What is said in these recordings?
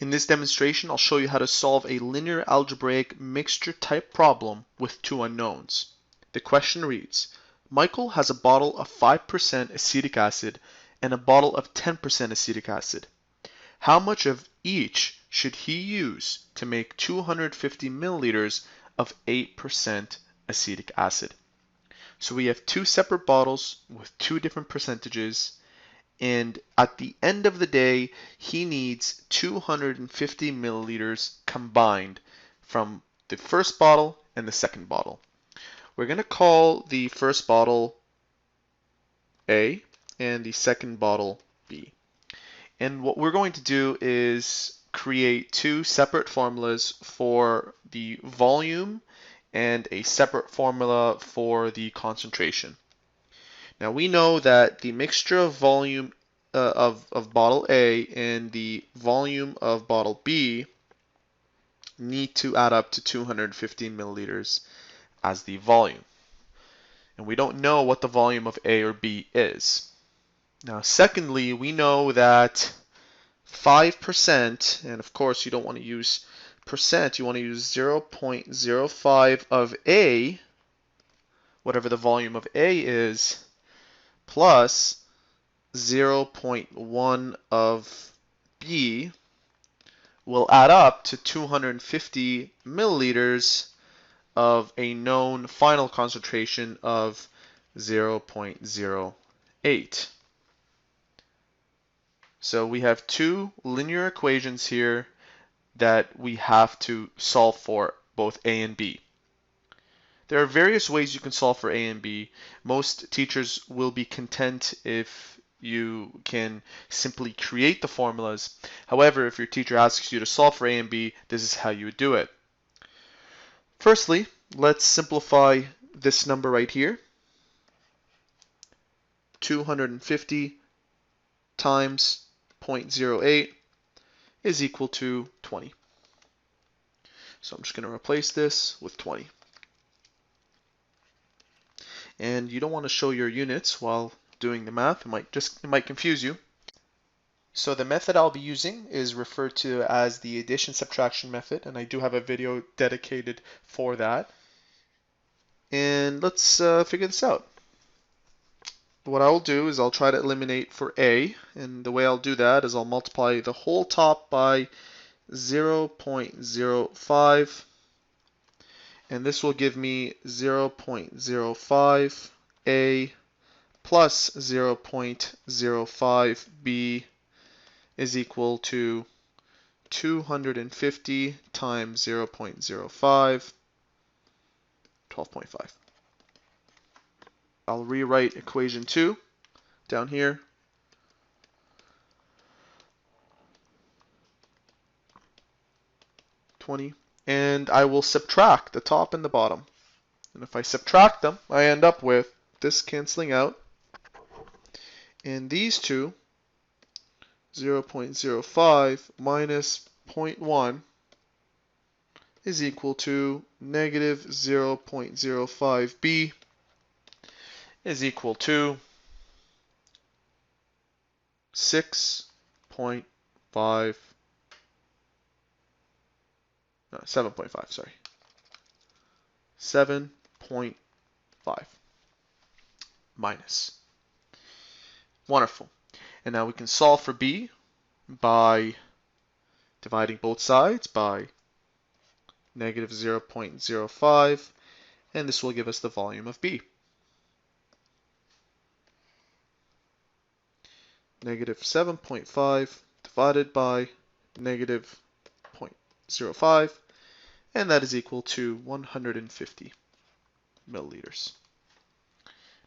In this demonstration, I'll show you how to solve a linear algebraic mixture type problem with two unknowns. The question reads, Michael has a bottle of 5% acetic acid and a bottle of 10% acetic acid. How much of each should he use to make 250 milliliters of 8% acetic acid? So we have two separate bottles with two different percentages, and at the end of the day, he needs 250 milliliters combined from the first bottle and the second bottle. We're going to call the first bottle A and the second bottle B. And what we're going to do is create two separate formulas for the volume and a separate formula for the concentration. Now we know that the mixture of volume of bottle A and the volume of bottle B need to add up to 250 milliliters as the volume. And we don't know what the volume of A or B is. Now secondly, we know that 5%, and of course you don't want to use percent, you want to use 0.05 of A, whatever the volume of A is, plus 0.1 of B will add up to 250 milliliters of a known final concentration of 0.08. So we have two linear equations here that we have to solve for, both A and B. There are various ways you can solve for A and B. Most teachers will be content if you can simply create the formulas. However, if your teacher asks you to solve for A and B, this is how you would do it. Firstly, let's simplify this number right here. 250 times 0.08 is equal to 20. So I'm just going to replace this with 20. And you don't want to show your units while doing the math. It might confuse you. So the method I'll be using is referred to as the addition subtraction method, and I do have a video dedicated for that. And let's figure this out. What I'll do is I'll try to eliminate for A, and the way I'll do that is I'll multiply the whole top by 0.05, and this will give me 0.05 A plus 0.05 B is equal to 250 times 0.05, 12.5. I'll rewrite equation 2 down here. And I will subtract the top and the bottom. And if I subtract them, I end up with this canceling out. And these two, 0.05 minus 0.1 is equal to negative 0.05b is equal to 7.5, sorry. 7.5 minus. Wonderful. And now we can solve for B by dividing both sides by negative 0.05, and this will give us the volume of B. Negative 7.5 divided by negative 0.05, and that is equal to 150 milliliters.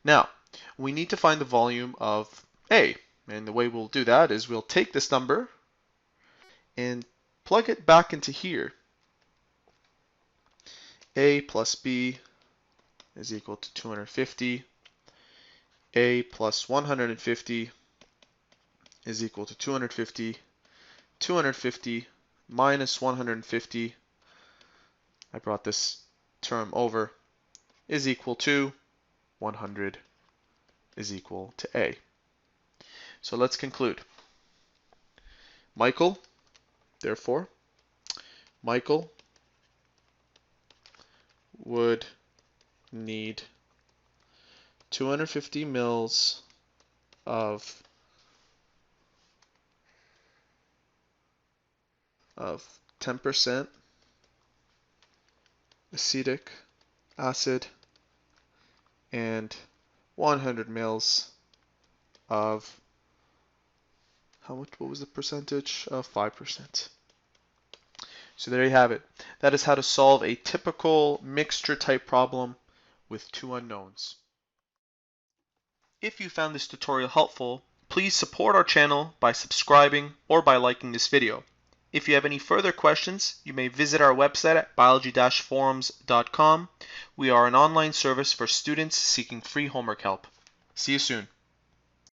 Now, we need to find the volume of A, and the way we'll do that is we'll take this number and plug it back into here. A plus B is equal to 250. A plus 150 is equal to 250. 250 minus 150, I brought this term over, is equal to 100 is equal to A. So let's conclude. Michael Therefore, Michael would need 250 mils of 10% acetic acid and 100 mils of what was the percentage? 5%. So there you have it. That is how to solve a typical mixture type problem with two unknowns. If you found this tutorial helpful, please support our channel by subscribing or by liking this video. If you have any further questions, you may visit our website at biology-forums.com. We are an online service for students seeking free homework help. See you soon.